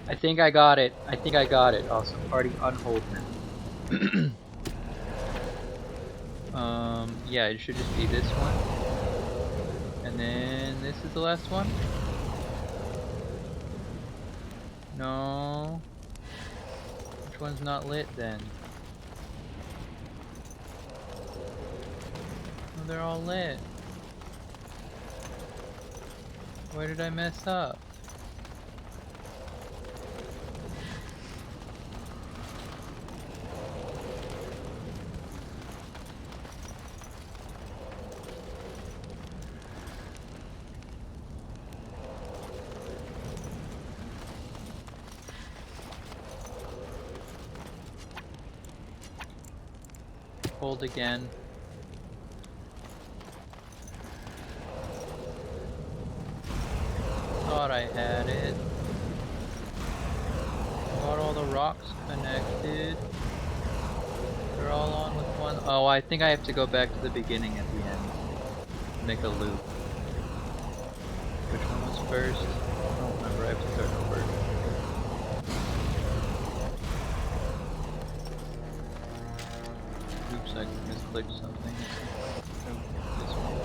I think I got it. I think I got it. Also, party on hold now. Yeah, it should just be this one. And then this is the last one? No. Which one's not lit then? Oh, they're all lit. Where did I mess up? Hold again. Thought I had it. Got all the rocks connected. They're all on with one. Oh, I think I have to go back to the beginning at the end. Make a loop. Which one was first? I don't remember. I have to start over. Oops, I misclicked something. Oh, this one.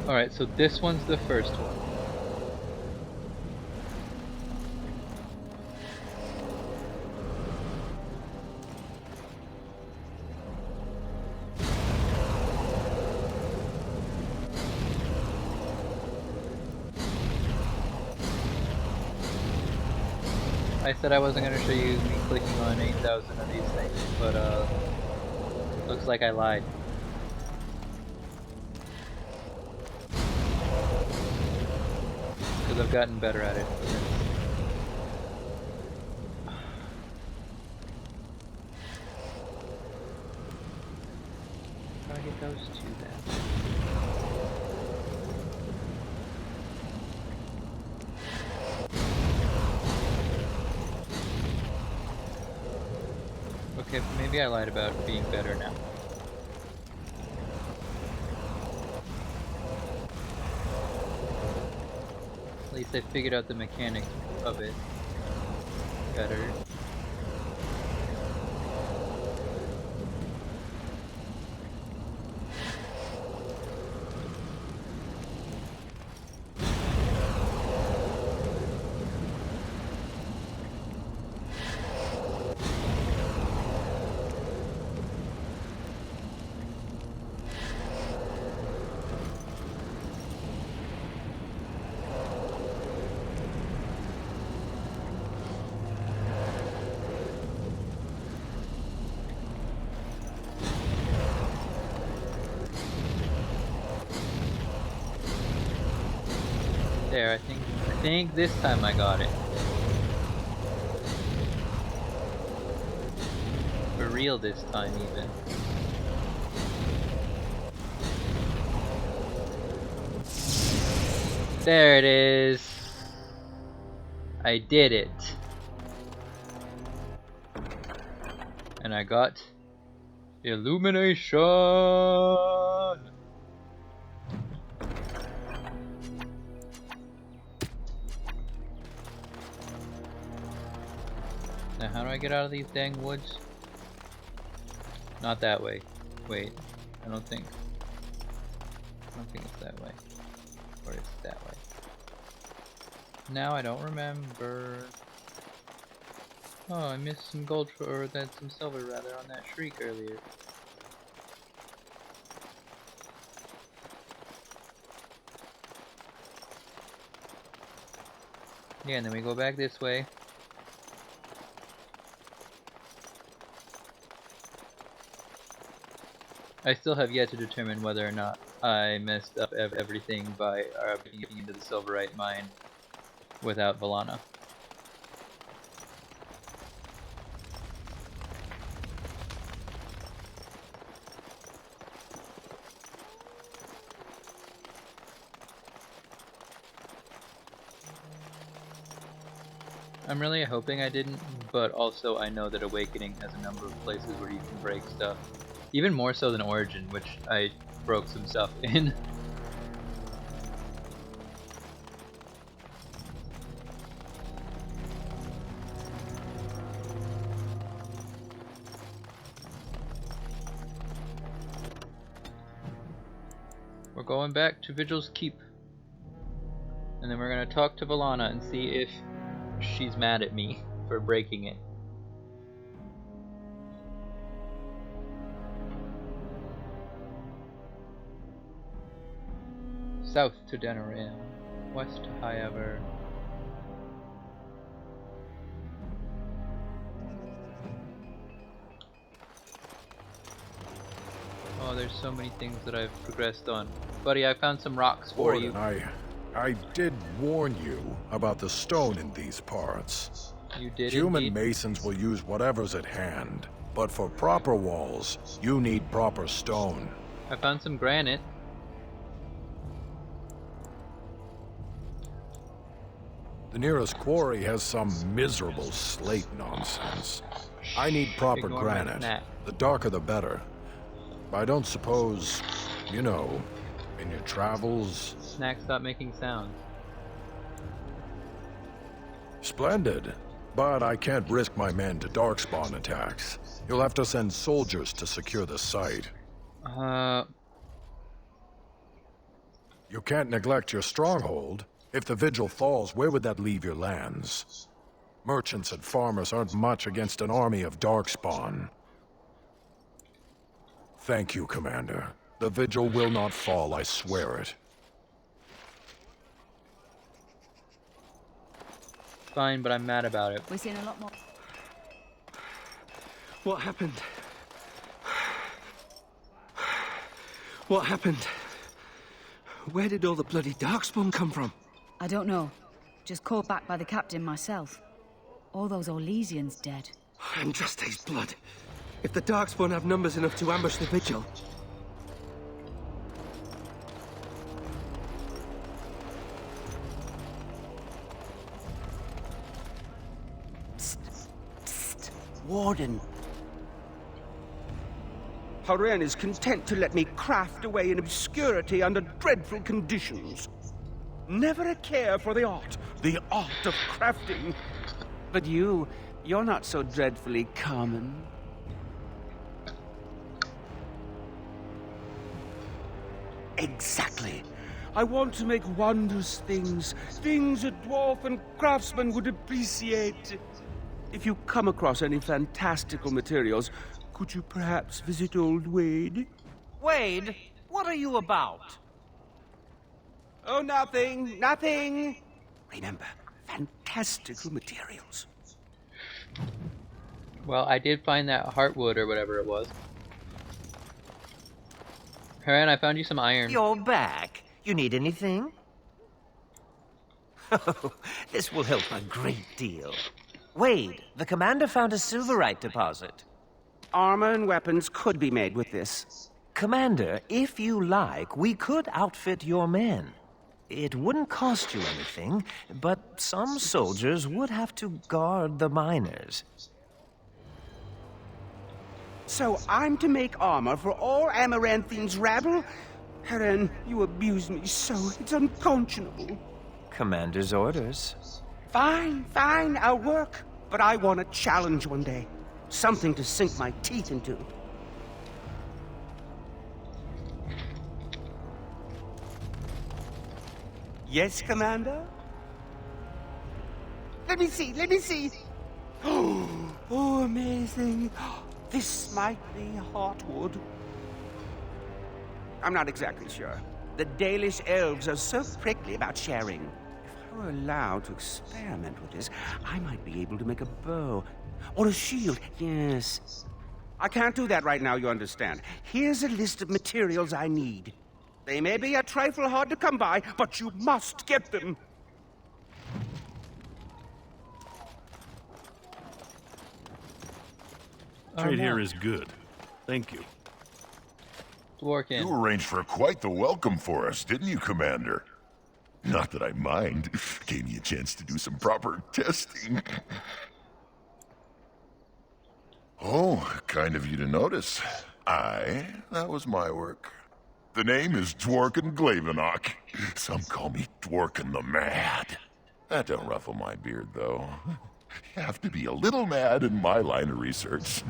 Alright, so this one's the first one. I said I wasn't going to show you me clicking on 8,000 of these things, but looks like I lied. Because I've gotten better at it. How do I get those two then? Okay, maybe I lied about being better now. At least I figured out the mechanics of it better. There, I think this time I got it. For real this time even. There it is. I did it. And I got illumination. Now how do I get out of these dang woods? Not that way. Wait, I don't think it's that way. Or it's that way. Now I don't remember. Oh, I missed some gold or some silver rather on that shriek earlier. Yeah, and then we go back this way. I still have yet to determine whether or not I messed up everything by getting into the silverite mine without Valana. I'm really hoping I didn't, but also I know that Awakening has a number of places where you can break stuff. Even more so than Origin, which I broke some stuff in. We're going back to Vigil's Keep. And then we're gonna talk to Valana and see if she's mad at me for breaking it. South to Denerim, west to Highever. Oh, there's so many things that I've progressed on. Buddy, I found some rocks for you. I did warn you about the stone in these parts. You did Human indeed. masons will use whatever's at hand, but for proper walls, you need proper stone. I found some granite. The nearest quarry has some miserable slate nonsense. I need proper Ignore my granite. snack. The darker the better. I don't suppose, you know, in your travels... Snack, stop making sounds. Splendid. But I can't risk my men to darkspawn attacks. You'll have to send soldiers to secure the site. You can't neglect your stronghold. If the Vigil falls, where would that leave your lands? Merchants and farmers aren't much against an army of darkspawn. Thank you, Commander. The Vigil will not fall, I swear it. Fine, but I'm mad about it. We're seeing a lot more. What happened? What happened? Where did all the bloody darkspawn come from? I don't know. Just caught back by the captain myself. All those Orlesians dead. Andraste's blood. If the darkspawn have numbers enough to ambush the Vigil... Warden. Haren is content to let me craft away in obscurity under dreadful conditions. Never a care for the art of crafting. But you're not so dreadfully common. Exactly. I want to make wondrous things, things a dwarf and craftsman would appreciate. If you come across any fantastical materials, could you perhaps visit old Wade? Wade, what are you about? Oh, nothing, nothing. Remember, fantastical materials. Well, I did find that heartwood or whatever it was. Haran, I found you some iron. You're back. You need anything? Oh, this will help a great deal. Wade, the commander found a silverite deposit. Armor and weapons could be made with this. Commander, if you like, we could outfit your men. It wouldn't cost you anything, but some soldiers would have to guard the miners. So I'm to make armor for all Amaranthine's rabble? Helen, you abuse me so, it's unconscionable. Commander's orders. Fine, I'll work. But I want a challenge one day. Something to sink my teeth into. Yes, Commander? Let me see. Oh, amazing. This might be heartwood. I'm not exactly sure. The Dalish elves are so prickly about sharing. If I were allowed to experiment with this, I might be able to make a bow. Or a shield, yes. I can't do that right now, you understand. Here's a list of materials I need. They may be a trifle hard to come by, but you must get them. Trade here is good. Thank you. Dworkin. You arranged for quite the welcome for us, didn't you, Commander? Not that I mind. Gave me a chance to do some proper testing. Oh, kind of you to notice. That was my work. The name is Dworkin Glavenok. Some call me Dworkin the Mad. That don't ruffle my beard, though. You have to be a little mad in my line of research.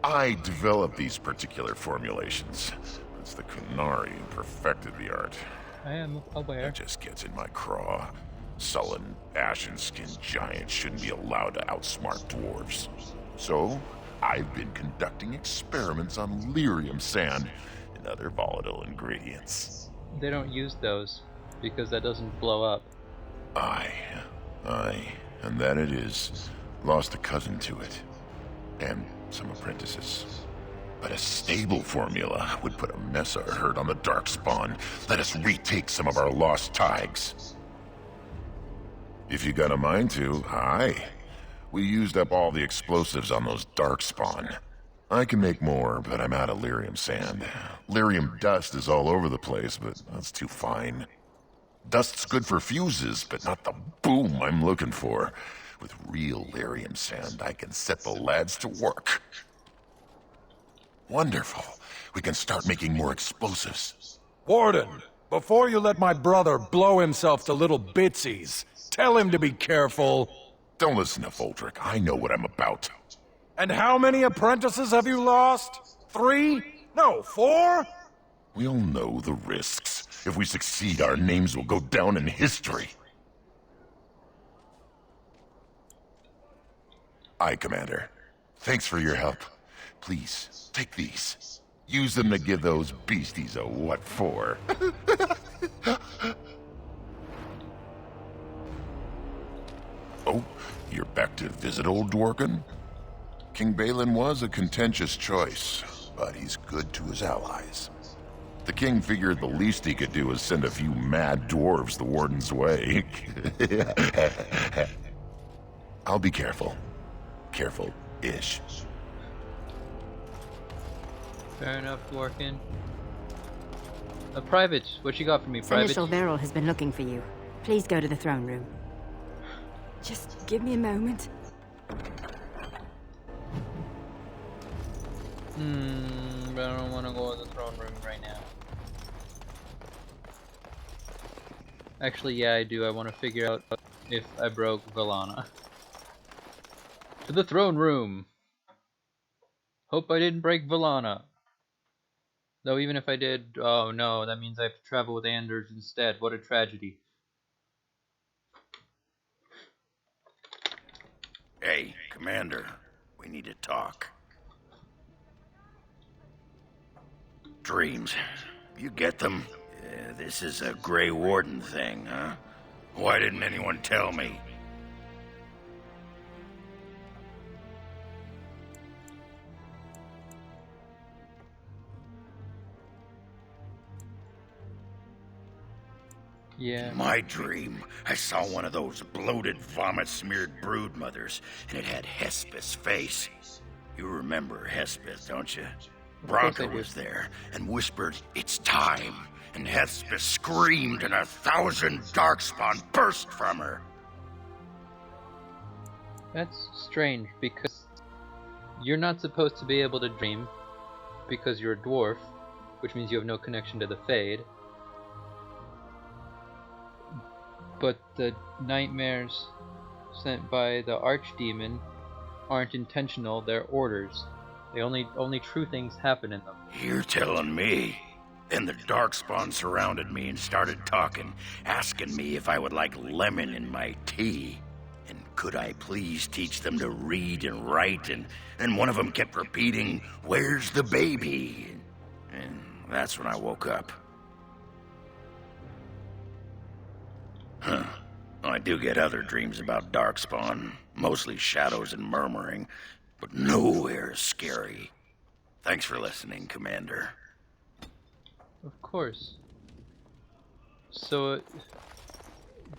I developed these particular formulations. It's the Kunari who perfected the art. I am aware. It just gets in my craw. Sullen, ashen-skinned giants shouldn't be allowed to outsmart dwarves. So, I've been conducting experiments on lyrium sand and other volatile ingredients. They don't use those because that doesn't blow up. And that it is. Lost a cousin to it. And some apprentices. But a stable formula would put a mess of hurt on the Darkspawn. Let us retake some of our lost tiges. If you got a mind to, aye. We used up all the explosives on those Darkspawn. I can make more, but I'm out of lyrium sand. Lyrium dust is all over the place, but that's too fine. Dust's good for fuses, but not the boom I'm looking for. With real lyrium sand, I can set the lads to work. Wonderful. We can start making more explosives. Warden, before you let my brother blow himself to little bitsies, tell him to be careful. Don't listen to Foldrick. I know what I'm about. And how many apprentices have you lost? 3? No, 4? We all know the risks. If we succeed, our names will go down in history. Aye, Commander. Thanks for your help. Please, take these. Use them to give those beasties a what for. Oh, you're back to visit old Dworkin? King Balin was a contentious choice, but he's good to his allies. The king figured the least he could do was send a few mad dwarves the warden's way. I'll be careful. Careful-ish. Fair enough, Dworkin. Private, what you got for me, Private? Seneschal Verrill has been looking for you. Please go to the throne room. Just give me a moment. But I don't want to go to the throne room right now. Actually, yeah, I do. I want to figure out if I broke Valana. To the throne room! Hope I didn't break Valana. Though even if I did, oh no, that means I have to travel with Anders instead. What a tragedy. Hey, Commander. We need to talk. Dreams. You get them? This is a Grey Warden thing, huh? Why didn't anyone tell me? Yeah. In my dream, I saw one of those bloated, vomit-smeared broodmothers, and it had Hespeth's face. You remember Hespeth, don't you? Bronca was there and whispered, "It's time," and Hespeth screamed and 1,000 Darkspawn burst from her. That's strange, because you're not supposed to be able to dream, because you're a dwarf, which means you have no connection to the Fade. But the nightmares sent by the Archdemon aren't intentional, they're orders. They only true things happen in them. You're telling me? Then the Darkspawn surrounded me and started talking, asking me if I would like lemon in my tea. And could I please teach them to read and write? And one of them kept repeating, "Where's the baby?" And that's when I woke up. Huh. I do get other dreams about Darkspawn, mostly shadows and murmuring, but nowhere as scary. Thanks for listening, Commander. Of course. So,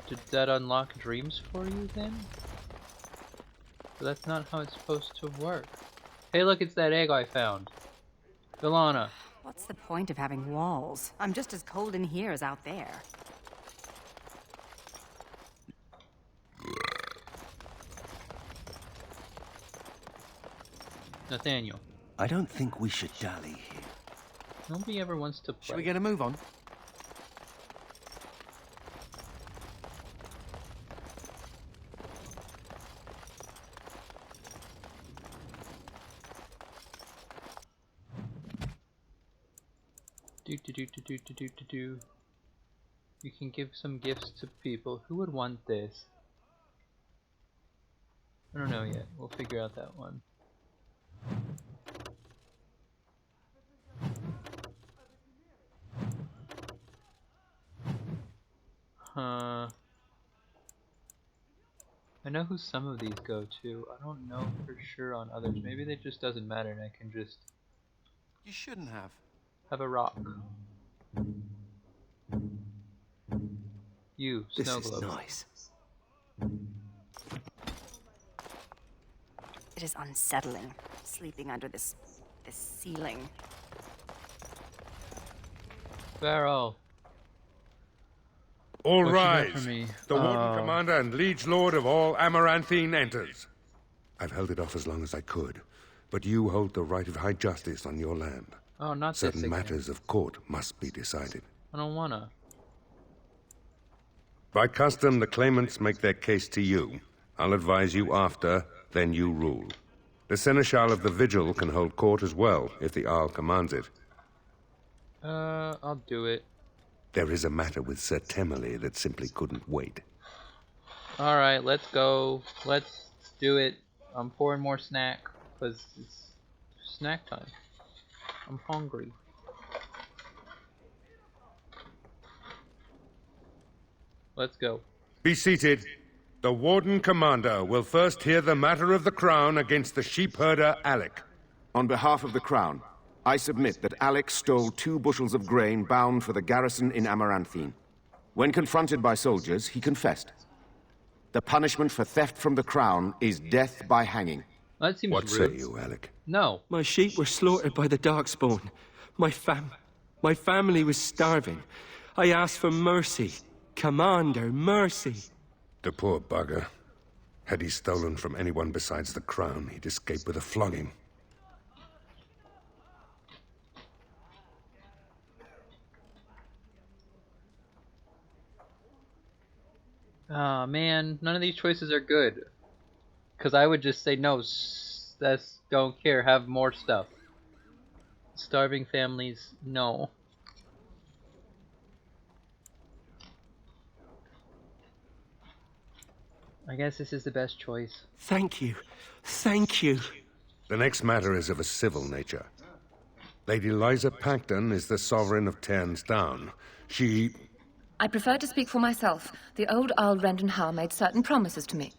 did that unlock dreams for you then? But that's not how it's supposed to work. Hey look, it's that egg I found. Valana. What's the point of having walls? I'm just as cold in here as out there. Nathaniel. I don't think we should dally here. Nobody ever wants to play. Should we get a move on? Do. You can give some gifts to people. Who would want this? I don't know yet. We'll figure out that one. Huh. I know who some of these go to. I don't know for sure on others. Maybe it just doesn't matter and I can just... You shouldn't have. Have a rock. You, This snow is globe. nice. It is unsettling, sleeping under this ceiling. Farrell. All What you got rise. for me? The Warden Commander and Liege Lord of all Amaranthine enters. I've held it off as long as I could, but you hold the right of high justice on your land. Oh, not this Certain again. matters of court must be decided. I don't wanna. By custom, the claimants make their case to you. I'll advise you after, then you rule. The Seneschal of the Vigil can hold court as well, if the Arl commands it. I'll do it. There is a matter with Sir Temmerley that simply couldn't wait. Alright, let's go. Let's do it. I'm pouring more snack, because it's snack time. I'm hungry. Let's go. Be seated. The Warden Commander will first hear the matter of the Crown against the sheepherder Alec. On behalf of the Crown, I submit that Alec stole 2 bushels of grain bound for the garrison in Amaranthine. When confronted by soldiers, he confessed. The punishment for theft from the Crown is death by hanging. That seems What rude. say you, Alec? No. My sheep were slaughtered by the Darkspawn. My family was starving. I asked for mercy. Commander, mercy. The poor bugger. Had he stolen from anyone besides the Crown, he'd escape with a flogging. Ah, man, none of these choices are good. Because I would just say no, that's don't care, have more stuff. Starving families, no. I guess this is the best choice. Thank you. Thank you. The next matter is of a civil nature. Lady Liza Pacton is the sovereign of Terns Down. She... I prefer to speak for myself. The old Earl Rendon Howe made certain promises to me.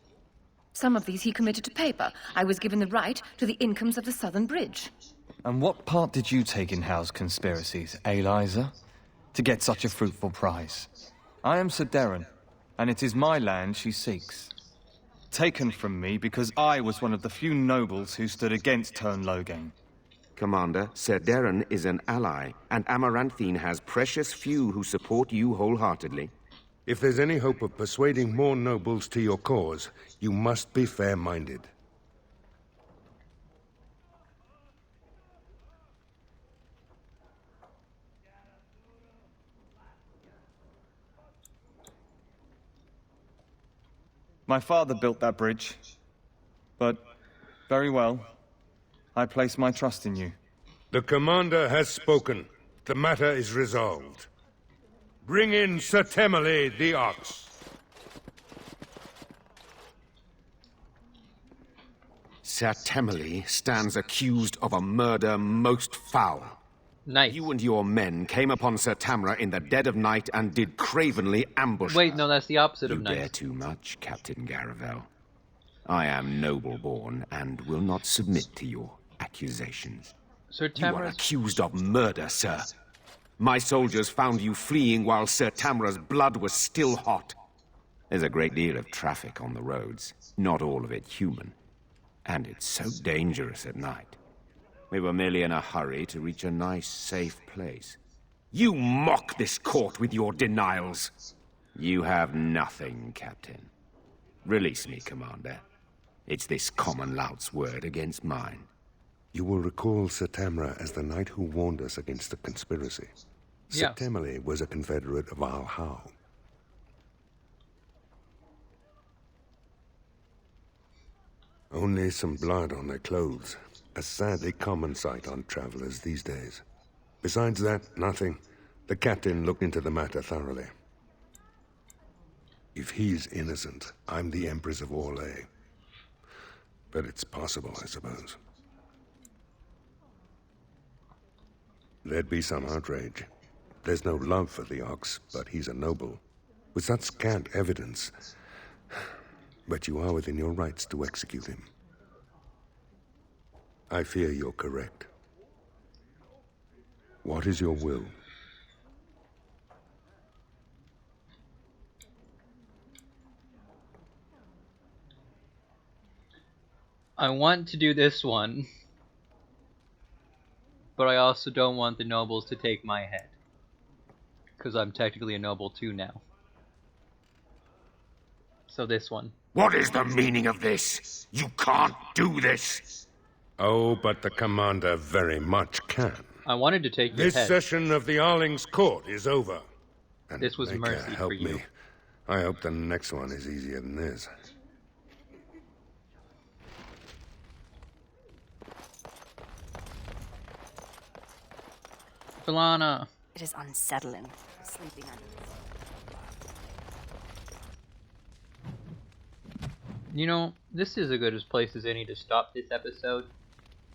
Some of these he committed to paper. I was given the right to the incomes of the Southern Bridge. And what part did you take in Howe's conspiracies, Liza? To get such a fruitful prize? I am Sir Darren, and it is my land she seeks. Taken from me because I was one of the few nobles who stood against Tern Logain. Commander, Sir Darren is an ally, and Amaranthine has precious few who support you wholeheartedly. If there's any hope of persuading more nobles to your cause, you must be fair-minded. My father built that bridge. But, very well. I place my trust in you. The Commander has spoken. The matter is resolved. Bring in Sir Temmerley the Ox. Sir Temmerley stands accused of a murder most foul. Nice. You and your men came upon Sir Tamra in the dead of night and did cravenly ambush her. Wait, no, that's the opposite of You nice. dare too much, Captain Garavel. I am noble-born and will not submit to your accusations. Sir You are Tamara's... accused of murder, sir. My soldiers found you fleeing while Sir Tamra's blood was still hot. There's a great deal of traffic on the roads, not all of it human. And it's so dangerous at night. We were merely in a hurry to reach a nice, safe place. You mock this court with your denials. You have nothing, Captain. Release me, Commander. It's this common lout's word against mine. You will recall Sir Tamra as the knight who warned us against the conspiracy. Yeah. Sir Temmerley was a confederate of Al Howe. Only some blood on their clothes. A sadly common sight on travelers these days. Besides that, nothing. The captain looked into the matter thoroughly. If he's innocent, I'm the Empress of Orlais. But it's possible, I suppose. There'd be some outrage. There's no love for the Ox, but he's a noble. With such scant evidence. But you are within your rights to execute him. I fear you're correct. What is your will? I want to do this one, but I also don't want the nobles to take my head, because I'm technically a noble too now. So this one. What is the meaning of this? You can't do this! Oh, but the commander very much can. I wanted to take your This head. session of the Arling's court is over. And This was Maker, mercy help for you. me. I hope the next one is easier than this. Filana. It is unsettling, sleeping under. You know, this is as good a place as any to stop this episode.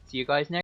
See you guys next.